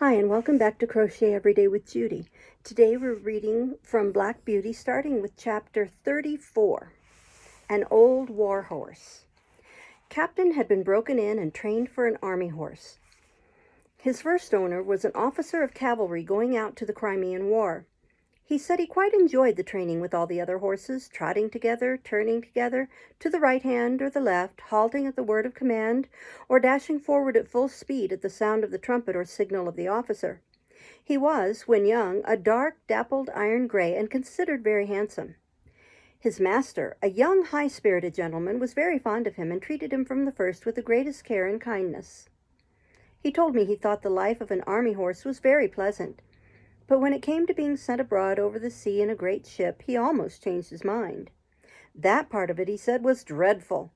Hi, and welcome back to Crochet Every Day with Judy. Today we're reading from Black Beauty, starting with chapter 34, An Old War Horse. Captain had been broken in and trained for an army horse. His first owner was an officer of cavalry going out to the Crimean War. He said he quite enjoyed the training with all the other horses, trotting together, turning together, to the right hand or the left, halting at the word of command, or dashing forward at full speed at the sound of the trumpet or signal of the officer. He was, when young, a dark, dappled iron gray and considered very handsome. His master, a young, high-spirited gentleman, was very fond of him and treated him from the first with the greatest care and kindness. He told me he thought the life of an army horse was very pleasant, but when it came to being sent abroad over the sea in a great ship, he almost changed his mind. That part of it, he said, was dreadful.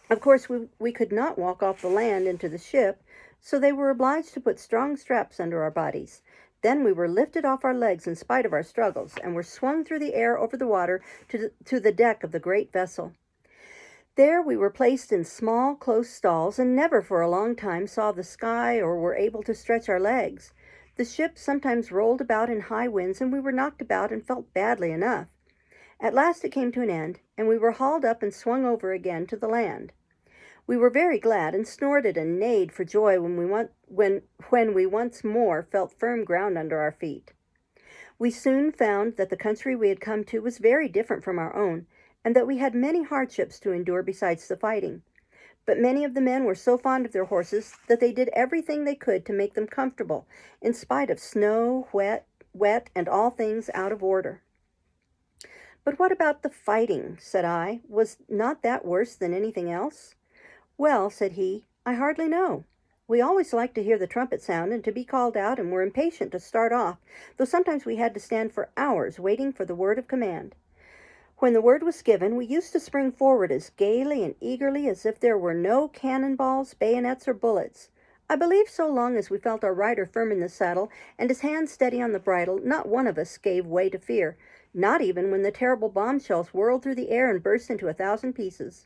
Of course, we could not walk off the land into the ship, so they were obliged to put strong straps under our bodies. Then we were lifted off our legs in spite of our struggles, and were swung through the air over the water to the deck of the great vessel. There we were placed in small, close stalls, and never for a long time saw the sky or were able to stretch our legs. The ship sometimes rolled about in high winds, and we were knocked about and felt badly enough. At last it came to an end, and we were hauled up and swung over again to the land. We were very glad, and snorted and neighed for joy when we once more felt firm ground under our feet. We soon found that the country we had come to was very different from our own, and that we had many hardships to endure besides the fighting. But many of the men were so fond of their horses that they did everything they could to make them comfortable, in spite of snow, wet, and all things out of order. "But what about the fighting?" said I. "Was not that worse than anything else?" "Well," said he, "I hardly know. We always liked to hear the trumpet sound and to be called out, and were impatient to start off, though sometimes we had to stand for hours waiting for the word of command. When the word was given, we used to spring forward as gaily and eagerly as if there were no cannon balls, bayonets, or bullets. I believe so long as we felt our rider firm in the saddle and his hand steady on the bridle, not one of us gave way to fear, not even when the terrible bombshells whirled through the air and burst into 1,000 pieces.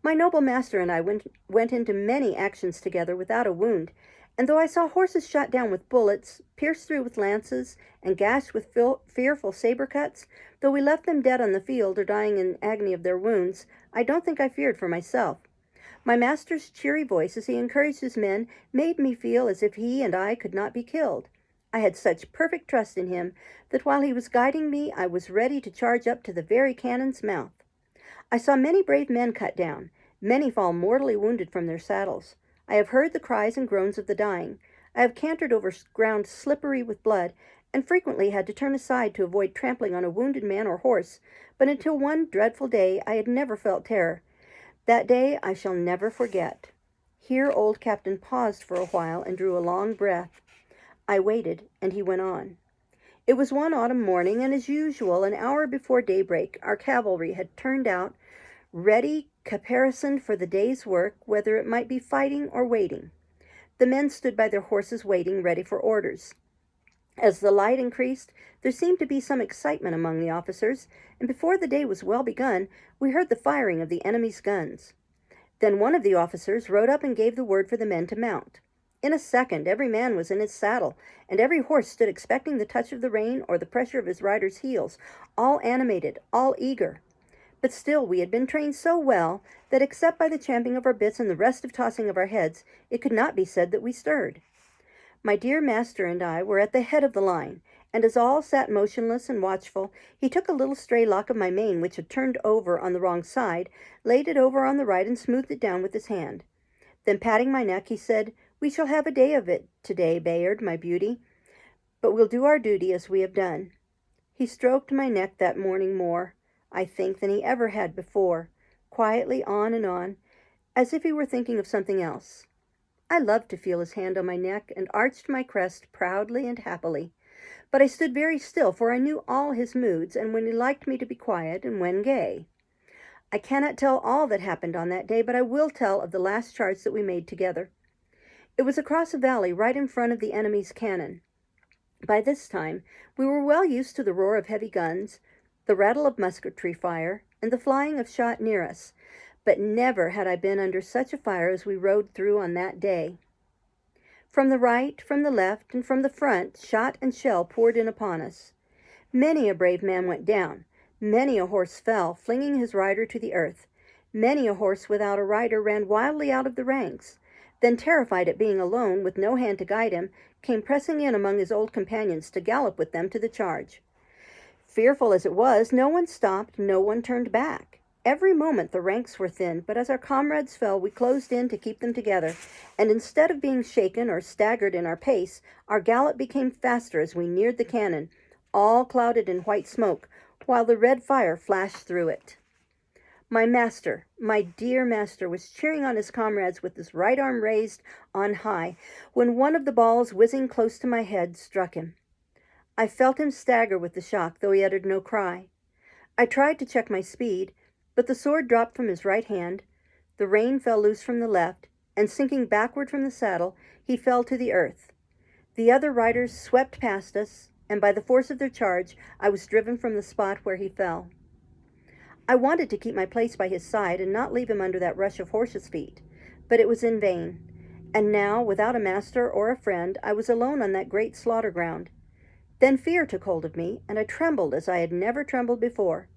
My noble master and I went into many actions together without a wound, and though I saw horses shot down with bullets, pierced through with lances, and gashed with fearful saber cuts, though we left them dead on the field or dying in agony of their wounds, I don't think I feared for myself. My master's cheery voice as he encouraged his men made me feel as if he and I could not be killed. I had such perfect trust in him that while he was guiding me, I was ready to charge up to the very cannon's mouth. I saw many brave men cut down, many fall mortally wounded from their saddles. I have heard the cries and groans of the dying. I have cantered over ground slippery with blood, and frequently had to turn aside to avoid trampling on a wounded man or horse, but until one dreadful day I had never felt terror. That day I shall never forget." Here old Captain paused for a while and drew a long breath. I waited, and he went on. "It was one autumn morning, and as usual, an hour before daybreak, our cavalry had turned out, ready caparisoned for the day's work, whether it might be fighting or waiting. The men stood by their horses waiting, ready for orders. As the light increased, there seemed to be some excitement among the officers, and before the day was well begun, we heard the firing of the enemy's guns. Then one of the officers rode up and gave the word for the men to mount. In a second, every man was in his saddle, and every horse stood expecting the touch of the rein or the pressure of his rider's heels, all animated, all eager. But still we had been trained so well that except by the champing of our bits and the restive tossing of our heads, it could not be said that we stirred. My dear master and I were at the head of the line, and as all sat motionless and watchful, he took a little stray lock of my mane which had turned over on the wrong side, laid it over on the right, and smoothed it down with his hand. Then patting my neck, he said, "We shall have a day of it today, Bayard, my beauty, but we'll do our duty as we have done." He stroked my neck that morning more, I think, than he ever had before, quietly on, as if he were thinking of something else. I loved to feel his hand on my neck, and arched my crest proudly and happily. But I stood very still, for I knew all his moods, and when he liked me to be quiet, and when gay. I cannot tell all that happened on that day, but I will tell of the last charge that we made together. It was across a valley right in front of the enemy's cannon. By this time we were well used to the roar of heavy guns, the rattle of musketry fire, and the flying of shot near us, but never had I been under such a fire as we rode through on that day. From the right, from the left, and from the front, shot and shell poured in upon us. Many a brave man went down. Many a horse fell, flinging his rider to the earth. Many a horse without a rider ran wildly out of the ranks, then, terrified at being alone, with no hand to guide him, came pressing in among his old companions to gallop with them to the charge. Fearful as it was, no one stopped, no one turned back. Every moment the ranks were thinned, but as our comrades fell, we closed in to keep them together, and instead of being shaken or staggered in our pace, our gallop became faster as we neared the cannon, all clouded in white smoke, while the red fire flashed through it. My master, my dear master, was cheering on his comrades with his right arm raised on high, when one of the balls whizzing close to my head struck him. I felt him stagger with the shock, though he uttered no cry. I tried to check my speed, but the sword dropped from his right hand, the rein fell loose from the left, and sinking backward from the saddle, he fell to the earth. The other riders swept past us, and by the force of their charge, I was driven from the spot where he fell. I wanted to keep my place by his side and not leave him under that rush of horses' feet, but it was in vain, and now, without a master or a friend, I was alone on that great slaughter ground. Then fear took hold of me, and I trembled as I had never trembled before.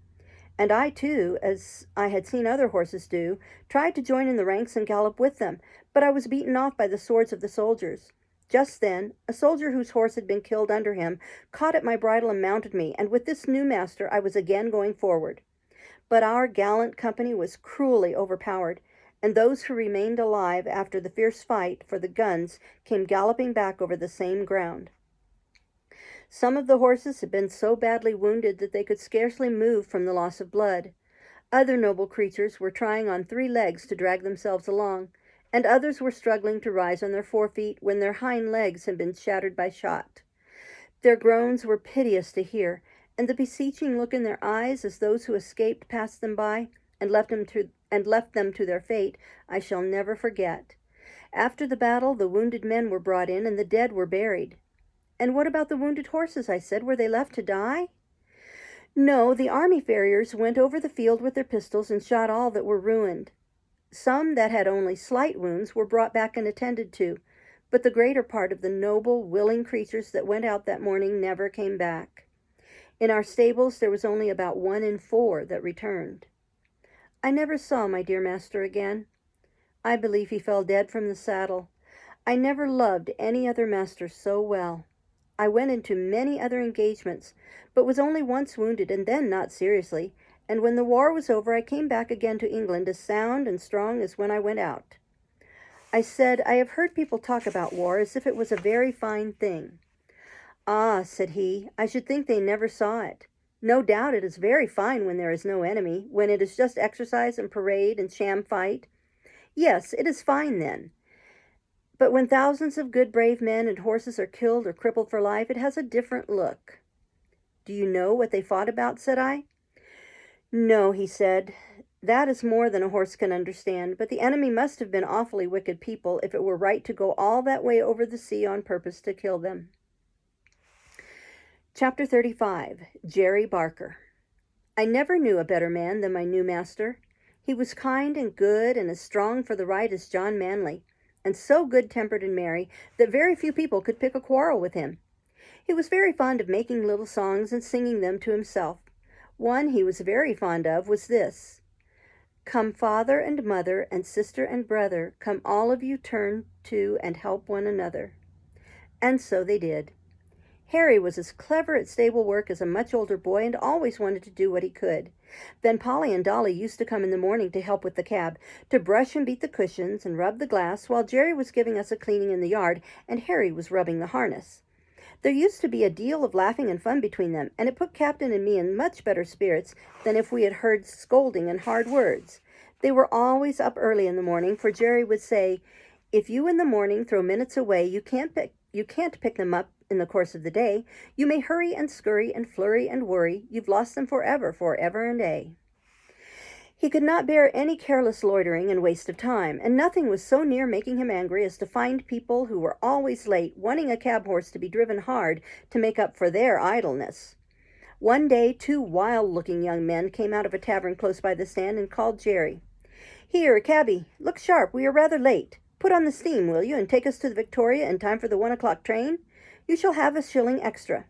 And I, too, as I had seen other horses do, tried to join in the ranks and gallop with them, but I was beaten off by the swords of the soldiers. Just then, a soldier whose horse had been killed under him caught at my bridle and mounted me, and with this new master I was again going forward. But our gallant company was cruelly overpowered, and those who remained alive after the fierce fight for the guns came galloping back over the same ground. Some of the horses had been so badly wounded that they could scarcely move from the loss of blood. Other noble creatures were trying on 3 legs to drag themselves along, and others were struggling to rise on their 4 feet when their hind legs had been shattered by shot. Their groans were piteous to hear, and the beseeching look in their eyes as those who escaped passed them by and left them to their fate, I shall never forget. After the battle, the wounded men were brought in and the dead were buried. And what about the wounded horses, I said, were they left to die? No, the army farriers went over the field with their pistols and shot all that were ruined. Some that had only slight wounds were brought back and attended to, but the greater part of the noble, willing creatures that went out that morning never came back. In our stables there was only about 1 in 4 that returned. I never saw my dear master again. I believe he fell dead from the saddle. I never loved any other master so well. I went into many other engagements, but was only once wounded, and then not seriously, and when the war was over I came back again to England as sound and strong as when I went out. I said, I have heard people talk about war as if it was a very fine thing. Ah, said he, I should think they never saw it. No doubt it is very fine when there is no enemy, when it is just exercise and parade and sham fight. Yes, it is fine then. But when thousands of good brave men and horses are killed or crippled for life, it has a different look. Do you know what they fought about, said I. No, he said, that is more than a horse can understand, but the enemy must have been awfully wicked people if it were right to go all that way over the sea on purpose to kill them. Chapter 35, Jerry Barker. I never knew a better man than my new master. He was kind and good and as strong for the right as John Manley, and so good-tempered and merry that very few people could pick a quarrel with him. He was very fond of making little songs and singing them to himself. One he was very fond of was this: Come father and mother and sister and brother, come all of you turn to and help one another. And so they did. Harry was as clever at stable work as a much older boy and always wanted to do what he could. Then Polly and Dolly used to come in the morning to help with the cab, to brush and beat the cushions and rub the glass, while Jerry was giving us a cleaning in the yard and Harry was rubbing the harness. There used to be a deal of laughing and fun between them, and it put Captain and me in much better spirits than if we had heard scolding and hard words. They were always up early in the morning, for Jerry would say, If you in the morning throw minutes away, you can't pick them up in the course of the day. You may hurry and scurry and flurry and worry. You've lost them forever and aye. He could not bear any careless loitering and waste of time, and nothing was so near making him angry as to find people who were always late wanting a cab horse to be driven hard to make up for their idleness. One day 2 wild-looking young men came out of a tavern close by the stand and called Jerry. Here, cabby, look sharp, we are rather late. Put on the steam, will you, and take us to the Victoria in time for the 1 o'clock train? You shall have a shilling extra."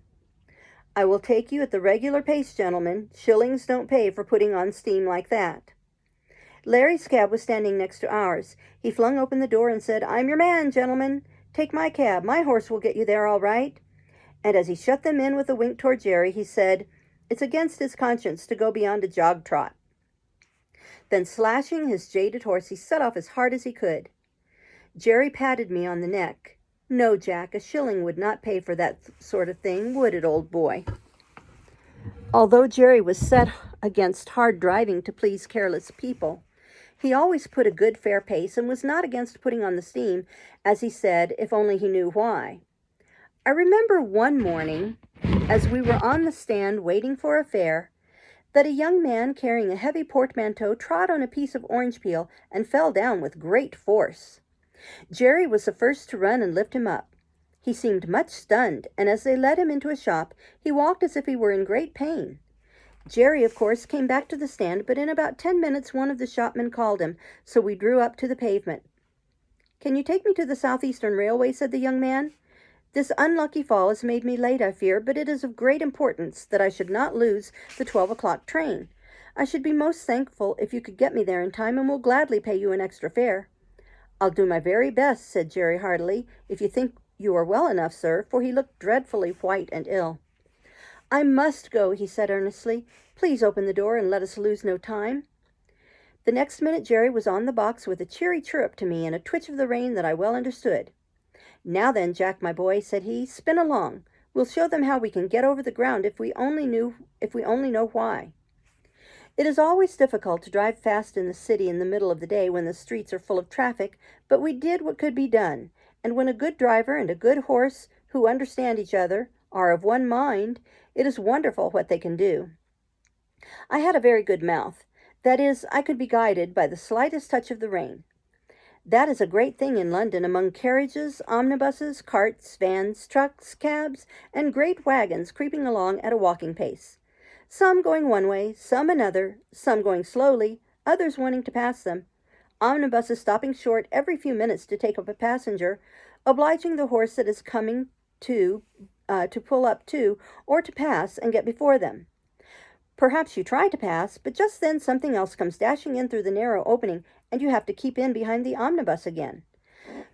"I will take you at the regular pace, gentlemen. Shillings don't pay for putting on steam like that." Larry's cab was standing next to ours. He flung open the door and said, "I'm your man, gentlemen. Take my cab. My horse will get you there all right." And as he shut them in with a wink toward Jerry, he said, "It's against his conscience to go beyond a jog trot." Then, slashing his jaded horse, he set off as hard as he could. Jerry patted me on the neck. "No, Jack, a shilling would not pay for that sort of thing, would it, old boy?" Although Jerry was set against hard driving to please careless people, he always put a good fair pace and was not against putting on the steam, as he said, if only he knew why. I remember one morning, as we were on the stand waiting for a fare, that a young man carrying a heavy portmanteau trod on a piece of orange peel and fell down with great force. Jerry was the first to run and lift him up. He seemed much stunned, and as they led him into a shop, he walked as if he were in great pain. Jerry, of course, came back to the stand, but in about 10 minutes one of the shopmen called him, so we drew up to the pavement. "Can you take me to the Southeastern Railway?" said the young man. "This unlucky fall has made me late, I fear, but it is of great importance that I should not lose the 12 o'clock train. I should be most thankful if you could get me there in time, and will gladly pay you an extra fare." "I'll do my very best," said Jerry heartily, "if you think you are well enough, sir," for he looked dreadfully white and ill. "I must go," he said earnestly. "Please open the door and let us lose no time." The next minute Jerry was on the box with a cheery chirrup to me and a twitch of the rein that I well understood. "Now then, Jack, my boy," said he, "spin along. We'll show them how we can get over the ground if we only know why." It is always difficult to drive fast in the city in the middle of the day when the streets are full of traffic, but we did what could be done, and when a good driver and a good horse who understand each other are of one mind, it is wonderful what they can do. I had a very good mouth. That is, I could be guided by the slightest touch of the rein. That is a great thing in London among carriages, omnibuses, carts, vans, trucks, cabs, and great wagons creeping along at a walking pace. Some going one way, some another, some going slowly, others wanting to pass them. Omnibuses stopping short every few minutes to take up a passenger, obliging the horse that is coming to pull up to, or to pass and get before them. Perhaps you try to pass, but just then something else comes dashing in through the narrow opening, and you have to keep in behind the omnibus again.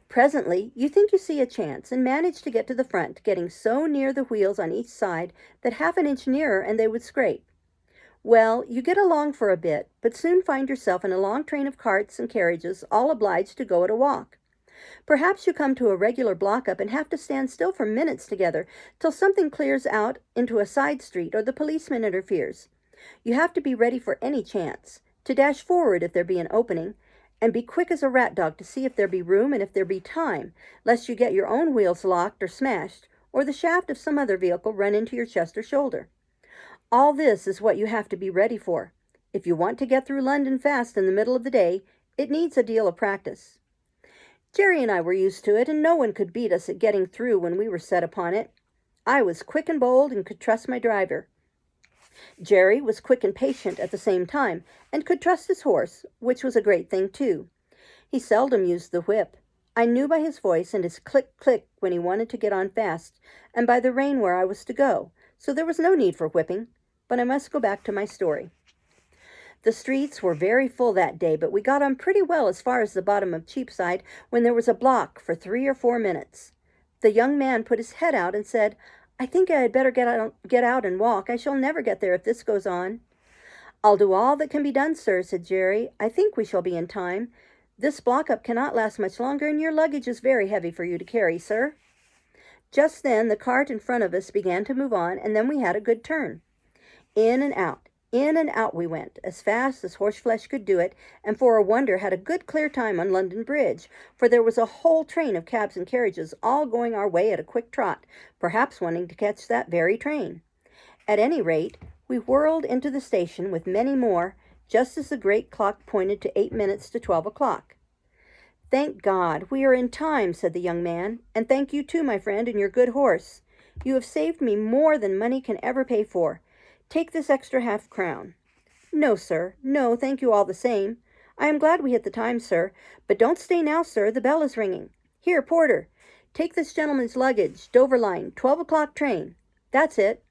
Presently, you think you see a chance, and manage to get to the front, getting so near the wheels on each side that half an inch nearer and they would scrape. Well, you get along for a bit, but soon find yourself in a long train of carts and carriages, all obliged to go at a walk. Perhaps you come to a regular block-up and have to stand still for minutes together, till something clears out into a side street or the policeman interferes. You have to be ready for any chance, to dash forward if there be an opening, and be quick as a rat dog to see if there be room and if there be time, lest you get your own wheels locked or smashed, or the shaft of some other vehicle run into your chest or shoulder. All this is what you have to be ready for. If you want to get through London fast in the middle of the day, it needs a deal of practice. Jerry and I were used to it, and no one could beat us at getting through when we were set upon it. I was quick and bold and could trust my driver. Jerry was quick and patient at the same time, and could trust his horse, which was a great thing too. He seldom used the whip. I knew by his voice and his click-click when he wanted to get on fast, and by the rein where I was to go, so there was no need for whipping. But I must go back to my story. The streets were very full that day, but we got on pretty well as far as the bottom of Cheapside, when there was a block for 3 or 4 minutes. The young man put his head out and said, "I think I had better get out and walk. I shall never get there if this goes on." "I'll do all that can be done, sir," said Jerry. "I think we shall be in time. This block-up cannot last much longer, and your luggage is very heavy for you to carry, sir." Just then the cart in front of us began to move on, and then we had a good turn. In and out we went, as fast as horseflesh could do it, and for a wonder had a good clear time on London Bridge, for there was a whole train of cabs and carriages all going our way at a quick trot, perhaps wanting to catch that very train. At any rate, we whirled into the station with many more, just as the great clock pointed to 8 minutes to 12 o'clock. "Thank God, we are in time," said the young man, "and thank you too, my friend, and your good horse. You have saved me more than money can ever pay for. Take this extra half-crown." "No, sir. No, thank you all the same. I am glad we hit the time, sir. But don't stay now, sir. The bell is ringing. Here, porter, take this gentleman's luggage. Dover line, 12 o'clock train. That's it.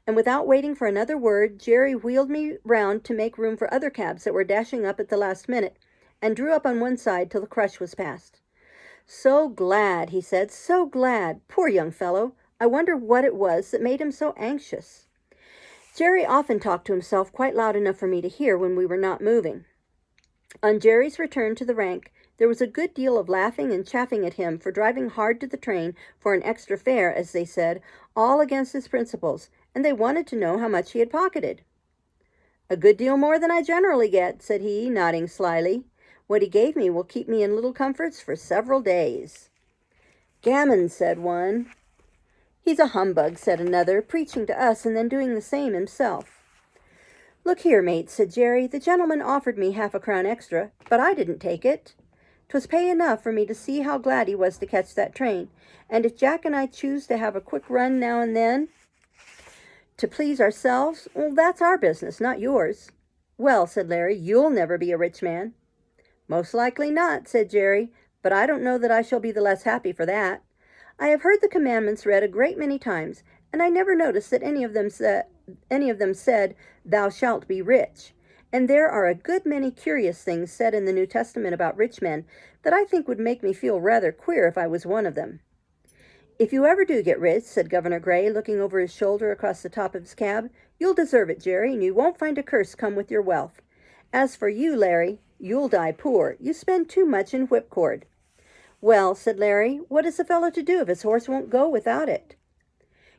And without waiting for another word, Jerry wheeled me round to make room for other cabs that were dashing up at the last minute, and drew up on one side till the crush was past. So glad, he said, so glad. Poor young fellow. I wonder what it was that made him so anxious. Jerry often talked to himself quite loud enough for me to hear when we were not moving. On Jerry's return to the rank, there was a good deal of laughing and chaffing at him for driving hard to the train for an extra fare, as they said, all against his principles, and they wanted to know how much he had pocketed. A good deal more than I generally get, said he, nodding slyly. What he gave me will keep me in little comforts for several days. Gammon, said one. He's a humbug, said another, preaching to us and then doing the same himself. Look here, mate, said Jerry, the gentleman offered me half-a-crown extra, but I didn't take it. 'Twas pay enough for me to see how glad he was to catch that train, and if Jack and I choose to have a quick run now and then, to please ourselves, well, that's our business, not yours. Well, said Larry, you'll never be a rich man. Most likely not, said Jerry, but I don't know that I shall be the less happy for that. I have heard the commandments read a great many times, and I never noticed that any of them said, thou shalt be rich. And there are a good many curious things said in the New Testament about rich men that I think would make me feel rather queer if I was one of them. If you ever do get rich, said Governor Gray, looking over his shoulder across the top of his cab, you'll deserve it, Jerry, and you won't find a curse come with your wealth. As for you, Larry, you'll die poor. You spend too much in whipcord. Well, said Larry, what is a fellow to do if his horse won't go without it?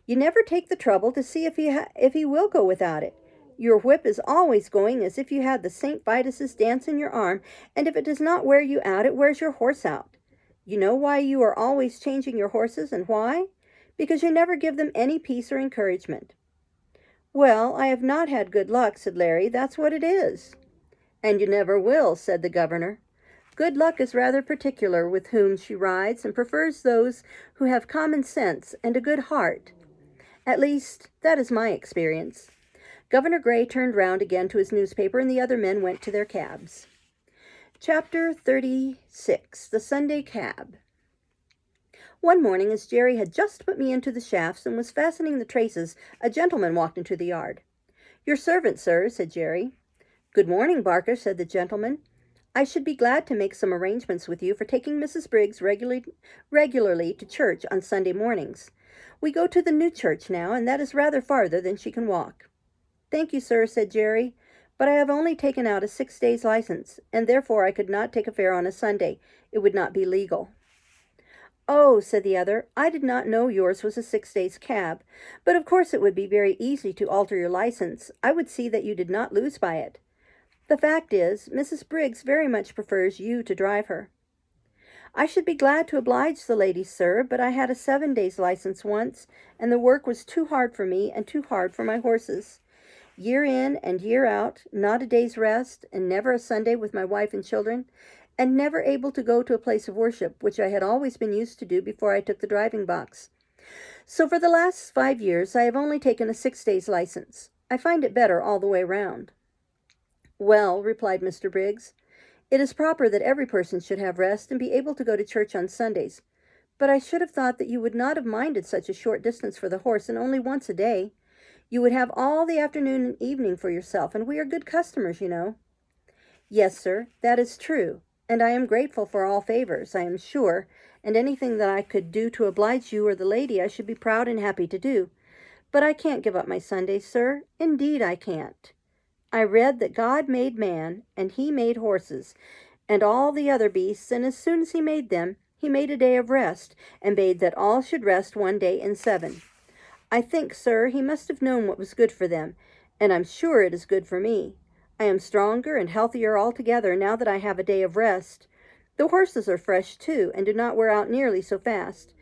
You never take the trouble to see if he will go without it. Your whip is always going as if you had the St. Vitus's dance in your arm, and if it does not wear you out, it wears your horse out. You know why you are always changing your horses, and why? Because you never give them any peace or encouragement. Well, I have not had good luck, said Larry. That's what it is. And you never will, said the governor. Good luck is rather particular with whom she rides, and prefers those who have common sense and a good heart. At least, that is my experience. Governor Gray turned round again to his newspaper, and the other men went to their cabs. Chapter 36, The Sunday Cab. One morning, as Jerry had just put me into the shafts and was fastening the traces, a gentleman walked into the yard. Your servant, sir, said Jerry. Good morning, Barker, said the gentleman. I should be glad to make some arrangements with you for taking Mrs. Briggs regularly to church on Sunday mornings. We go to the new church now, and that is rather farther than she can walk. Thank you, sir, said Jerry, but I have only taken out a 6 days license, and therefore I could not take a fare on a Sunday. It would not be legal. Oh, said the other, I did not know yours was a 6 days cab, but of course it would be very easy to alter your license. I would see that you did not lose by it. The fact is, Mrs. Briggs very much prefers you to drive her. I should be glad to oblige the lady, sir, but I had a 7 days license once, and the work was too hard for me and too hard for my horses. Year in and year out, not a day's rest, and never a Sunday with my wife and children, and never able to go to a place of worship, which I had always been used to do before I took the driving box. So for the last 5 years, I have only taken a 6 days license. I find it better all the way round. Well, replied Mr. Briggs, it is proper that every person should have rest and be able to go to church on Sundays. But I should have thought that you would not have minded such a short distance for the horse and only once a day. You would have all the afternoon and evening for yourself, and we are good customers, you know. Yes, sir, that is true, and I am grateful for all favors, I am sure, and anything that I could do to oblige you or the lady I should be proud and happy to do. But I can't give up my Sundays, sir. Indeed I can't. I read that God made man, and he made horses, and all the other beasts, and as soon as he made them, he made a day of rest, and bade that all should rest 1 day in 7. I think, sir, he must have known what was good for them, and I'm sure it is good for me. I am stronger and healthier altogether now that I have a day of rest. The horses are fresh, too, and do not wear out nearly so fast.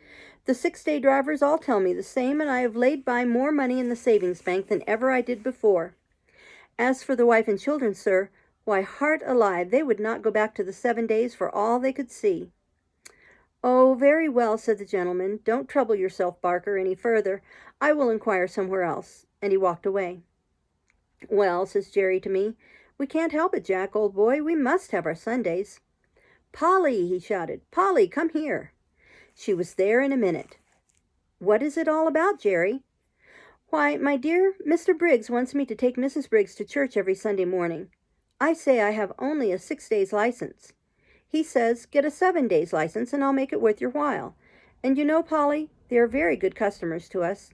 The 6-day drivers all tell me the same, and I have laid by more money in the savings bank than ever I did before. As for the wife and children, sir, why, heart alive, they would not go back to the 7 days for all they could see. Oh, very well, said the gentleman. Don't trouble yourself, Barker, any further. I will inquire somewhere else. And he walked away. Well, says Jerry to me, We can't help it, Jack, old boy. We must have our Sundays. Polly, he shouted. Polly, come here. She was there in a minute. What is it all about, Jerry? Why, my dear, Mr. Briggs wants me to take Mrs. Briggs to church every Sunday morning. I say I have only a 6 days license. He says, get a 7 days license and I'll make it worth your while. And you know, Polly, they are very good customers to us.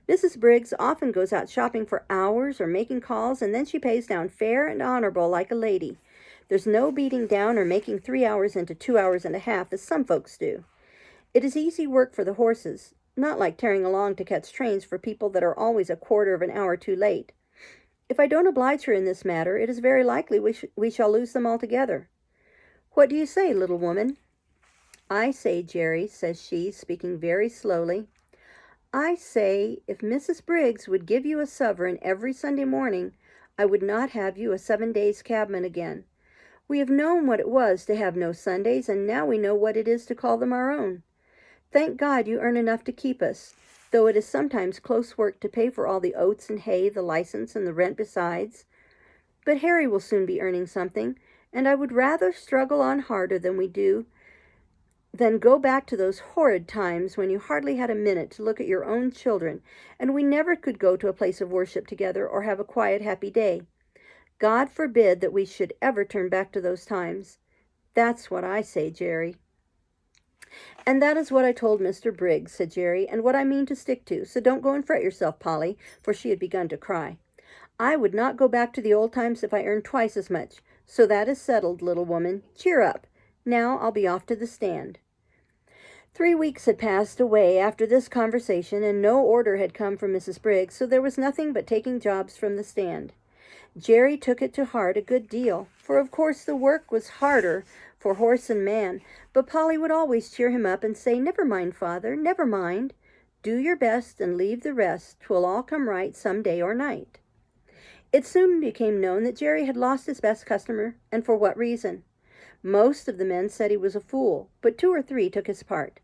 Mrs. Briggs often goes out shopping for hours or making calls, and then she pays down fair and honorable like a lady. There's no beating down or making 3 hours into 2 hours and a half, as some folks do. It is easy work for the horses, not like tearing along to catch trains for people that are always a quarter of an hour too late. If I don't oblige her in this matter, it is very likely we shall lose them altogether. What do you say, little woman? I say, Jerry, says she, speaking very slowly, I say, if Mrs. Briggs would give you a sovereign every Sunday morning, I would not have you a 7 days cabman again. We have known what it was to have no Sundays, and now we know what it is to call them our own. Thank God you earn enough to keep us, though it is sometimes close work to pay for all the oats and hay, the license, and the rent besides. But Harry will soon be earning something, and I would rather struggle on harder than we do than go back to those horrid times when you hardly had a minute to look at your own children, and we never could go to a place of worship together or have a quiet, happy day. God forbid that we should ever turn back to those times. That's what I say, Jerry. And that is what I told Mr. Briggs, said Jerry, and what I mean to stick to, so don't go and fret yourself, Polly, for she had begun to cry. I would not go back to the old times if I earned twice as much, so that is settled, little woman. Cheer up. Now I'll be off to the stand. 3 weeks had passed away after this conversation, and no order had come from Mrs. Briggs, so there was nothing but taking jobs from the stand. Jerry took it to heart a good deal, for of course the work was harder for horse and man, but Polly would always cheer him up and say, never mind, father, never mind. Do your best and leave the rest. 'Twill all come right some day or night. It soon became known that Jerry had lost his best customer, and for what reason. Most of the men said he was a fool, but 2 or 3 took his part.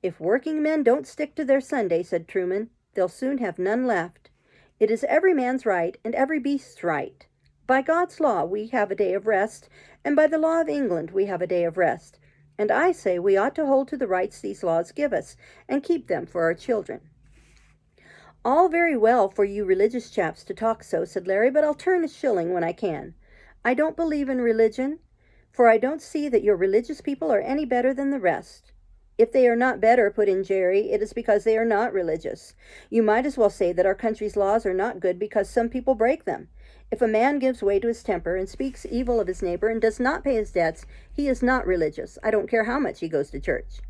If working men don't stick to their Sunday, said Truman, they'll soon have none left. It is every man's right and every beast's right. By God's law we have a day of rest, and by the law of England we have a day of rest. And I say we ought to hold to the rights these laws give us, and keep them for our children. All very well for you religious chaps to talk so, said Larry, but I'll turn a shilling when I can. I don't believe in religion, for I don't see that your religious people are any better than the rest. If they are not better, put in Jerry, it is because they are not religious. You might as well say that our country's laws are not good because some people break them. If a man gives way to his temper and speaks evil of his neighbor and does not pay his debts, he is not religious. I don't care how much he goes to church.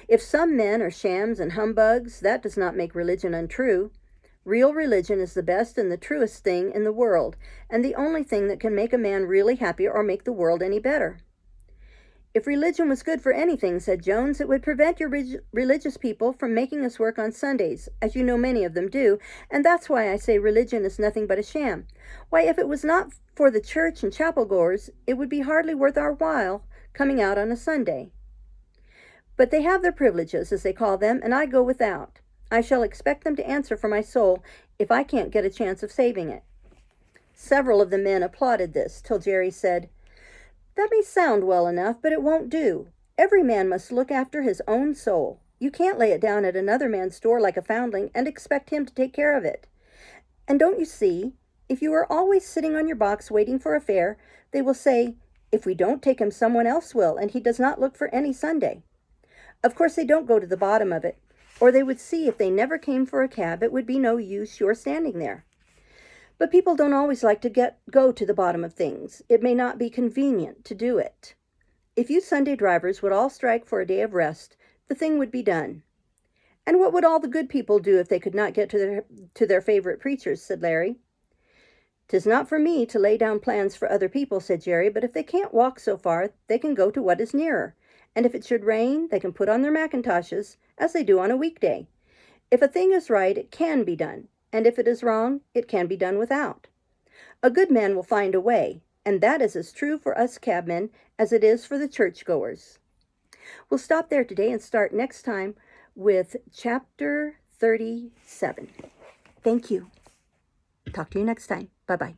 If some men are shams and humbugs, that does not make religion untrue. Real religion is the best and the truest thing in the world, and the only thing that can make a man really happy or make the world any better. If religion was good for anything, said Jones, it would prevent your religious people from making us work on Sundays, as you know many of them do, and that's why I say religion is nothing but a sham. Why, if it was not for the church and chapel goers, it would be hardly worth our while coming out on a Sunday. But they have their privileges, as they call them, and I go without. I shall expect them to answer for my soul if I can't get a chance of saving it. Several of the men applauded this, till Jerry said, that may sound well enough, but it won't do. Every man must look after his own soul. You can't lay it down at another man's door like a foundling and expect him to take care of it. And don't you see, if you are always sitting on your box waiting for a fare, they will say, if we don't take him, someone else will, and he does not look for any Sunday. Of course, they don't go to the bottom of it, or they would see if they never came for a cab, it would be no use your standing there. But people don't always like to go to the bottom of things. It may not be convenient to do it. If you Sunday drivers would all strike for a day of rest, the thing would be done. And what would all the good people do if they could not get to their favorite preachers, said Larry. 'Tis not for me to lay down plans for other people, said Jerry, but if they can't walk so far, they can go to what is nearer. And if it should rain, they can put on their mackintoshes, as they do on a weekday. If a thing is right, it can be done. And if it is wrong, it can be done without. A good man will find a way, and that is as true for us cabmen as it is for the churchgoers. We'll stop there today and start next time with Chapter 37. Thank you. Talk to you next time. Bye-bye.